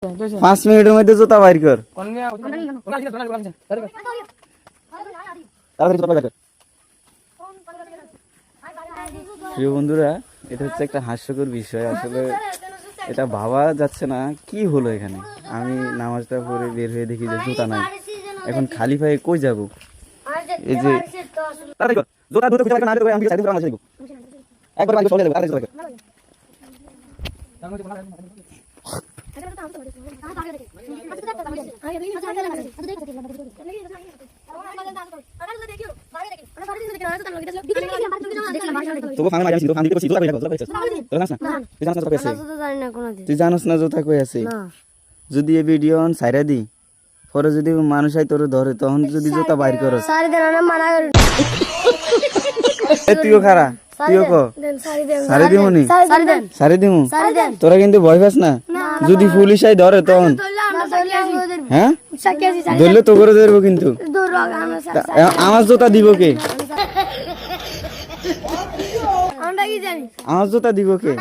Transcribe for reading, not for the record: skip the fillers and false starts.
5 মিনিটের মধ্যে জুতা বাইর কর। প্রিয় বন্ধুরা, এটা হচ্ছে একটা হাস্যকর বিষয়। আসলে এটা ভাবা যাচ্ছে না কি হলো এখানে। আমি নামাজটা পড়ে বের হয়ে দেখি যে জুতা নাই। এখন খালি পায়ে কই যাবো? এই যে জুতা ধুতে খুঁজে না আমি সাইড করে নামাজ একবার আমি চলে যাবো। আরে জুতা তুই জানোস না জুতা কই আছে? যদি এই ভিডিও ছাইরা দি পরে যদি মানুষ আই তোর ধরে তখন যদি জুতা বাইর করস তুইও খারা তুইও ক সারি দিমুনি সারি দিমু। তোরা কিন্তু ভয় পাস না? যদি পুলিশ আই ধরে তখন হ্যাঁ ধরলে তো করে ধরবো। কিন্তু আমার জুতা দিব কে? আমার জুতা দিব কে?